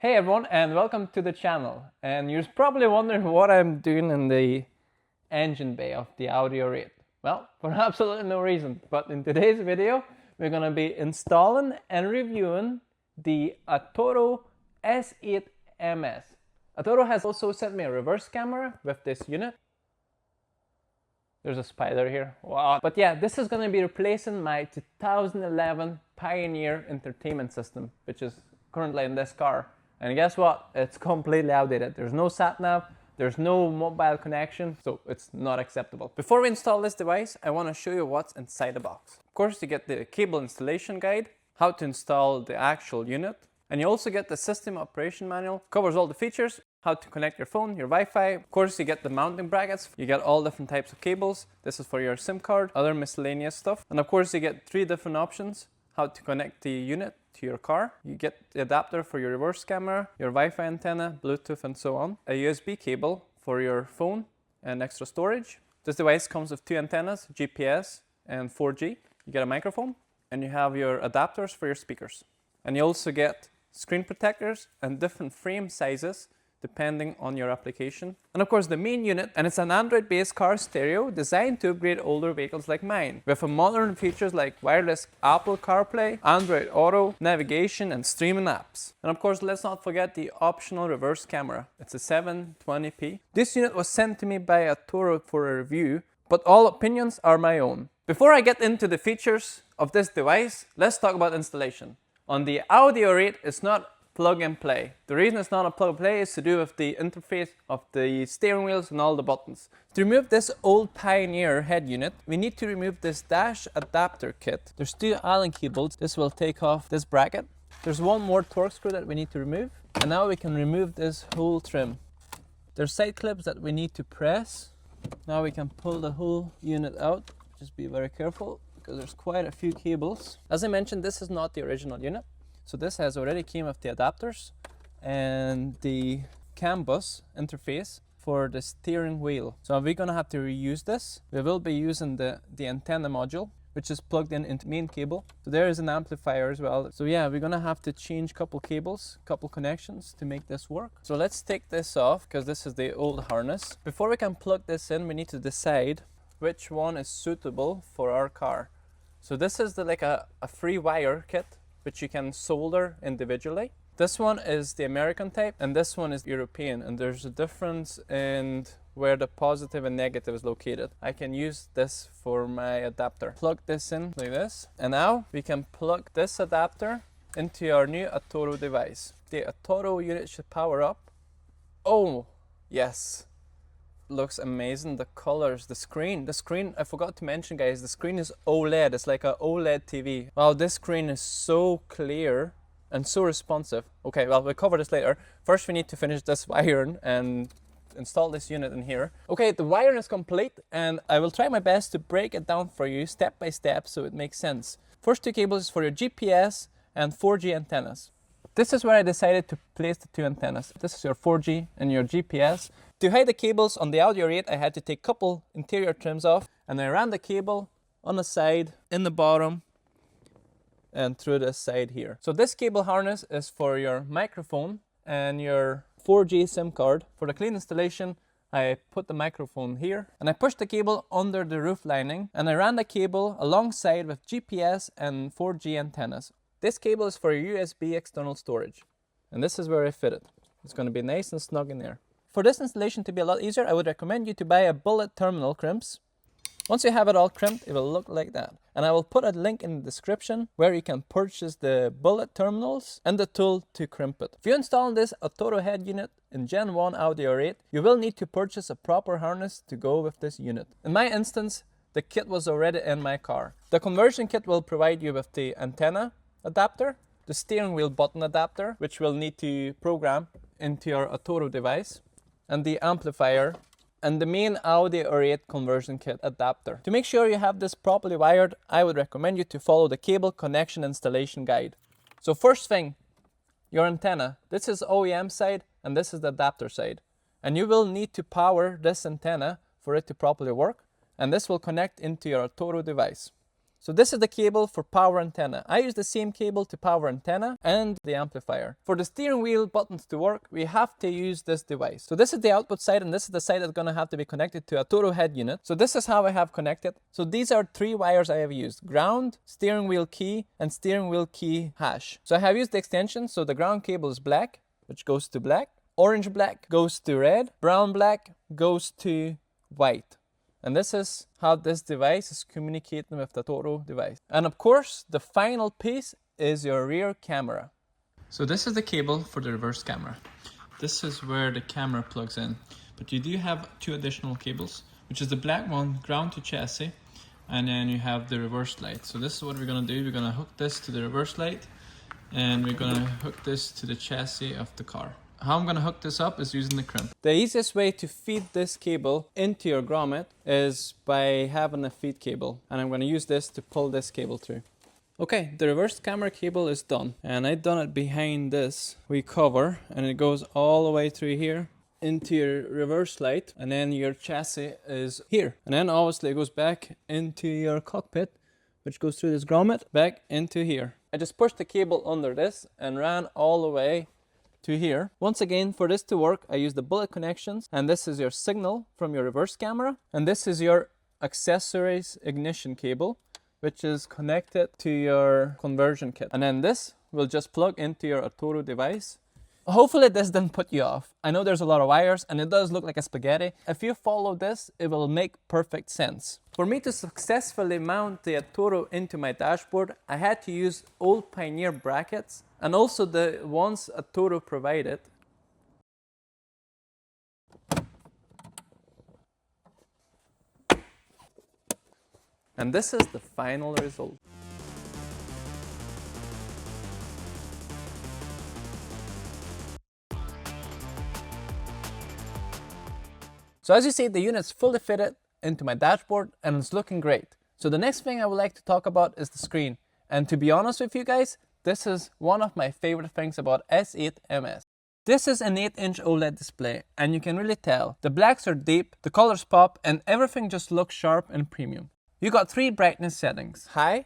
Hey everyone, and welcome to the channel. And you're probably wondering what I'm doing in the engine bay of the Audi R8. Well, for absolutely no reason, but in today's video we're going to be installing and reviewing the ATOTO S8MS. ATOTO has also sent me a reverse camera with this unit. There's a spider here. Wow. But yeah, this is going to be replacing my 2011 Pioneer entertainment system, which is currently in this car. And guess what? It's completely outdated. There's no sat-nav, there's no mobile connection, so it's not acceptable. Before we install this device, I want to show you what's inside the box. Of course, you get the cable installation guide, how to install the actual unit, and you also get the system operation manual. Covers all the features, how to connect your phone, your Wi-Fi. Of course, you get the mounting brackets. You get all different types of cables. This is for your SIM card, other miscellaneous stuff. And of course, you get 3 different options, how to connect the unit to your car. You get the adapter for your reverse camera, your Wi-Fi antenna, Bluetooth, and so on. A USB cable for your phone and extra storage. This device comes with 2 antennas, GPS and 4G. You get a microphone and you have your adapters for your speakers. And you also get screen protectors and different frame sizes depending on your application. And of course the main unit, and it's an Android-based car stereo designed to upgrade older vehicles like mine, with modern features like wireless Apple CarPlay, Android Auto, navigation and streaming apps. And of course let's not forget the optional reverse camera. It's a 720p. This unit was sent to me by ATOTO for a review, but all opinions are my own. Before I get into the features of this device, let's talk about installation. On the Audi R8, it's not plug and play. The reason it's not a plug and play is to do with the interface of the steering wheels and all the buttons. To remove this old Pioneer head unit, we need to remove this dash adapter kit. There's 2 Allen key bolts. This will take off this bracket. There's 1 more torque screw that we need to remove. And now we can remove this whole trim. There's side clips that we need to press. Now we can pull the whole unit out. Just be very careful because there's quite a few cables. As I mentioned, this is not the original unit. So this has already came with the adapters and the CAN bus interface for the steering wheel. So we're gonna have to reuse this. We will be using the antenna module, which is plugged in into main cable. So there is an amplifier as well. So yeah, we're gonna have to change couple cables, couple connections to make this work. So let's take this off because this is the old harness. Before we can plug this in, we need to decide which one is suitable for our car. So this is like a free wire kit, which you can solder individually. This one is the American type and this one is European, and there's a difference in where the positive and negative is located. I can use this for my adapter. Plug this in like this, and now we can plug this adapter into our new ATOTO device. The ATOTO unit should power up. Oh yes, looks amazing. The colors, the screen, I forgot to mention guys, the screen is OLED. It's like a OLED TV. Wow, this screen is so clear and so responsive. Okay, well, we'll cover this later. First we need to finish this wiring and install this unit in here. Okay, the wiring is complete and I will try my best to break it down for you step by step so it makes sense. First 2 cables is for your GPS and 4G antennas. This is where I decided to place the 2 antennas. This is your 4G and your GPS. To hide the cables on the Audi R8, I had to take a couple interior trims off, and I ran the cable on the side, in the bottom, and through the side here. So this cable harness is for your microphone and your 4G SIM card. For the clean installation, I put the microphone here, and I pushed the cable under the roof lining, and I ran the cable alongside with GPS and 4G antennas. This cable is for your USB external storage, and this is where I fit it. It's going to be nice and snug in there. For this installation to be a lot easier, I would recommend you to buy a bullet terminal crimps. Once you have it all crimped, it will look like that. And I will put a link in the description where you can purchase the bullet terminals and the tool to crimp it. If you install this ATOTO head unit in Gen 1 Audi R8, you will need to purchase a proper harness to go with this unit. In my instance, the kit was already in my car. The conversion kit will provide you with the antenna adapter, the steering wheel button adapter, which we'll need to program into your ATOTO device, and the amplifier, and the main Audi R8 conversion kit adapter. To make sure you have this properly wired, I would recommend you to follow the cable connection installation guide. So first thing, your antenna. This is OEM side and this is the adapter side. And you will need to power this antenna for it to properly work, and this will connect into your ATOTO device. So this is the cable for power antenna. I use the same cable to power antenna and the amplifier. For the steering wheel buttons to work, we have to use this device. So this is the output side, and this is the side that's going to have to be connected to a ATOTO head unit. So this is how I have connected. So these are 3 wires I have used: ground, steering wheel key, and steering wheel key hash. So I have used the extension. So the ground cable is black, which goes to black. Orange black goes to red. Brown black goes to white. And this is how this device is communicating with the ATOTO device. And of course, the final piece is your rear camera. So this is the cable for the reverse camera. This is where the camera plugs in. But you do have 2 additional cables, which is the black one, ground to chassis, and then you have the reverse light. So this is what we're gonna do. We're gonna hook this to the reverse light, and we're gonna hook this to the chassis of the car. How I'm going to hook this up is using the crimp. The easiest way to feed this cable into your grommet is by having a feed cable. And I'm going to use this to pull this cable through. Okay, the reverse camera cable is done. And I've done it behind this wee cover. And it goes all the way through here into your reverse light. And then your chassis is here. And then obviously it goes back into your cockpit, which goes through this grommet, back into here. I just pushed the cable under this and ran all the way to here. Once again, for this to work, I use the bullet connections, and this is your signal from your reverse camera, and this is your accessories ignition cable, which is connected to your conversion kit. And then this will just plug into your ATOTO device. Hopefully this didn't put you off. I know there's a lot of wires and it does look like a spaghetti. If you follow this, it will make perfect sense. For me to successfully mount the ATOTO into my dashboard, I had to use old Pioneer brackets and also the ones ATOTO provided. And this is the final result. So as you see, the unit's fully fitted into my dashboard and it's looking great. So the next thing I would like to talk about is the screen. And to be honest with you guys, this is one of my favorite things about S8MS. This is an 8-inch OLED display, and you can really tell. The blacks are deep, the colors pop, and everything just looks sharp and premium. You got 3 brightness settings: high,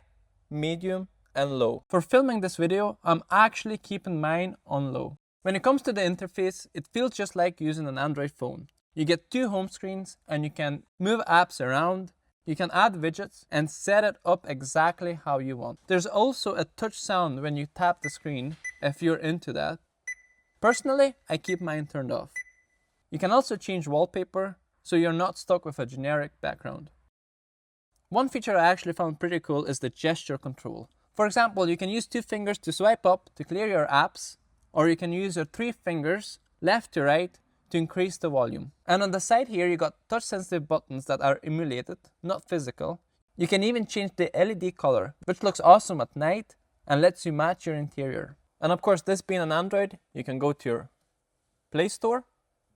medium, and low. For filming this video, I'm actually keeping mine on low. When it comes to the interface, it feels just like using an Android phone. You get 2 home screens and you can move apps around, you can add widgets and set it up exactly how you want. There's also a touch sound when you tap the screen if you're into that. Personally, I keep mine turned off. You can also change wallpaper so you're not stuck with a generic background. One feature I actually found pretty cool is the gesture control. For example, you can use 2 fingers to swipe up to clear your apps, or you can use your 3 fingers left to right to increase the volume. And on the side here, you got touch sensitive buttons that are emulated, not physical. You can even change the LED color, which looks awesome at night and lets you match your interior. And of course, this being an Android, you can go to your Play Store,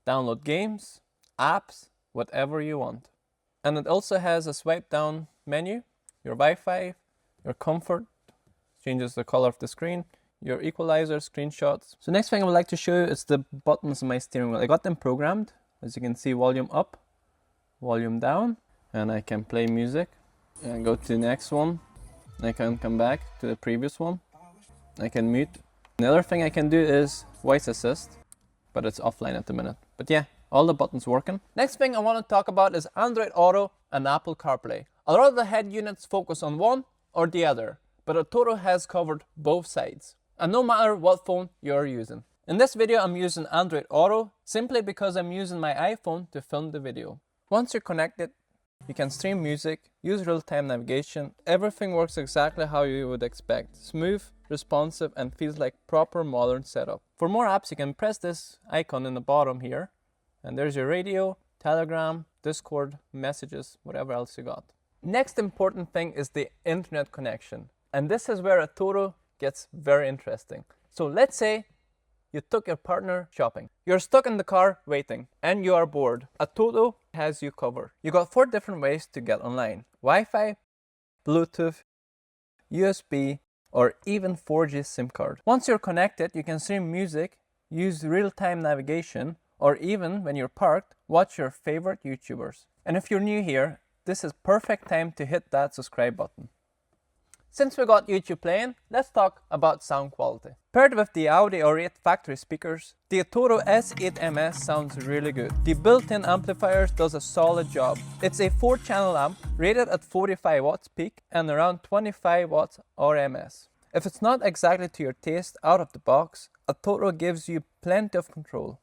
download games, apps, whatever you want. And it also has a swipe down menu, your Wi-Fi, your comfort, changes the color of the screen, your equalizer, screenshots. So next thing I would like to show you is the buttons on my steering wheel. I got them programmed. As you can see, volume up, volume down, and I can play music. And go to the next one. I can come back to the previous one. I can mute. The other thing I can do is voice assist, but it's offline at the minute. But yeah, all the buttons working. Next thing I want to talk about is Android Auto and Apple CarPlay. A lot of the head units focus on one or the other, but ATOTO has covered both sides. And no matter what phone you're using. In this video, I'm using Android Auto simply because I'm using my iPhone to film the video. Once you're connected, you can stream music, use real-time navigation. Everything works exactly how you would expect. Smooth, responsive, and feels like proper modern setup. For more apps, you can press this icon in the bottom here. And there's your radio, Telegram, Discord, messages, whatever else you got. Next important thing is the internet connection. And this is where ATOTO gets very interesting. So let's say you took your partner shopping. You're stuck in the car waiting and you are bored. ATOTO has you covered. You got 4 different ways to get online: Wi-Fi, Bluetooth, USB, or even 4G SIM card. Once you're connected, you can stream music, use real-time navigation, or even when you're parked, watch your favorite YouTubers. And if you're new here, this is perfect time to hit that subscribe button. Since we got YouTube playing, let's talk about sound quality. Paired with the Audi R8 factory speakers, the ATOTO S8MS sounds really good. The built-in amplifiers does a solid job. It's a 4-channel amp rated at 45 watts peak and around 25 watts RMS. If it's not exactly to your taste out of the box, ATOTO gives you plenty of control.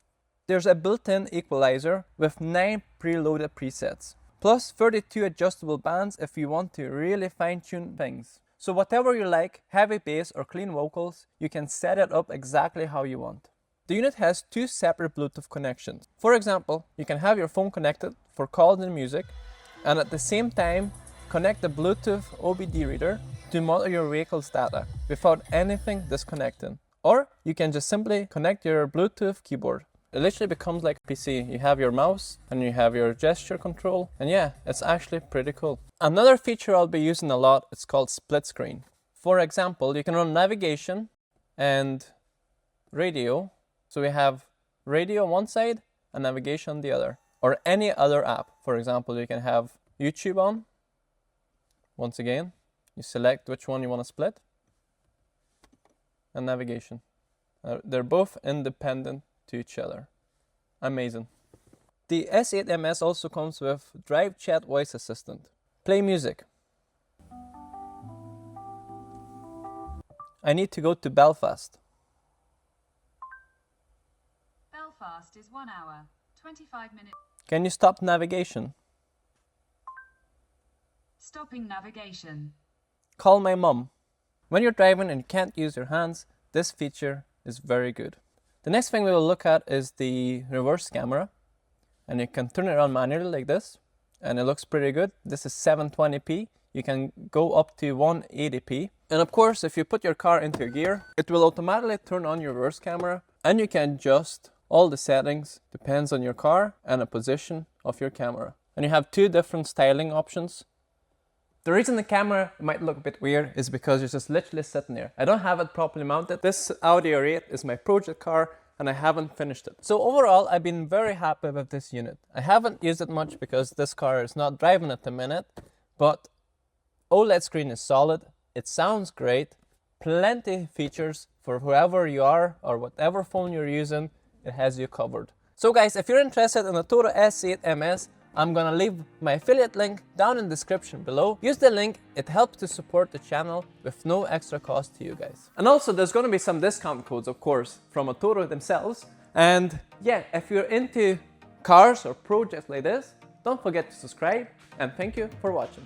There's a built-in equalizer with 9 preloaded presets, plus 32 adjustable bands if you want to really fine-tune things. So whatever you like, heavy bass or clean vocals, you can set it up exactly how you want. The unit has 2 separate Bluetooth connections. For example, you can have your phone connected for calls and music, and at the same time, connect the Bluetooth OBD reader to monitor your vehicle's data without anything disconnecting. Or you can just simply connect your Bluetooth keyboard. It literally becomes like a PC. You have your mouse and you have your gesture control, and yeah, it's actually pretty cool. Another feature I'll be using a lot is called split screen. For example, you can run navigation and radio. So we have radio on one side and navigation on the other, or any other app. For example, you can have YouTube on. Once again, you select which one you want to split, and navigation. They're both independent to each other. Amazing. The S8MS also comes with Drive Chat Voice Assistant. Play music. I need to go to Belfast. Belfast is 1 hour, 25 minutes. Can you stop navigation? Stopping navigation. Call my mom. When you're driving and you can't use your hands, this feature is very good. The next thing we will look at is the reverse camera, and you can turn it on manually like this, and it looks pretty good. This is 720p. You can go up to 180p. And of course, if you put your car into gear, it will automatically turn on your reverse camera, and you can adjust all the settings, depends on your car and the position of your camera. And you have 2 different styling options. The reason the camera might look a bit weird is because it's just literally sitting there. I don't have it properly mounted. This Audi R8 is my project car and I haven't finished it. So overall, I've been very happy with this unit. I haven't used it much because this car is not driving at the minute, but OLED screen is solid. It sounds great. Plenty of features for whoever you are or whatever phone you're using, it has you covered. So guys, if you're interested in the ATOTO S8MS, I'm gonna leave my affiliate link down in the description below. Use the link, it helps to support the channel with no extra cost to you guys. And also there's gonna be some discount codes, of course, from ATOTO themselves. And yeah, if you're into cars or projects like this, don't forget to subscribe, and thank you for watching.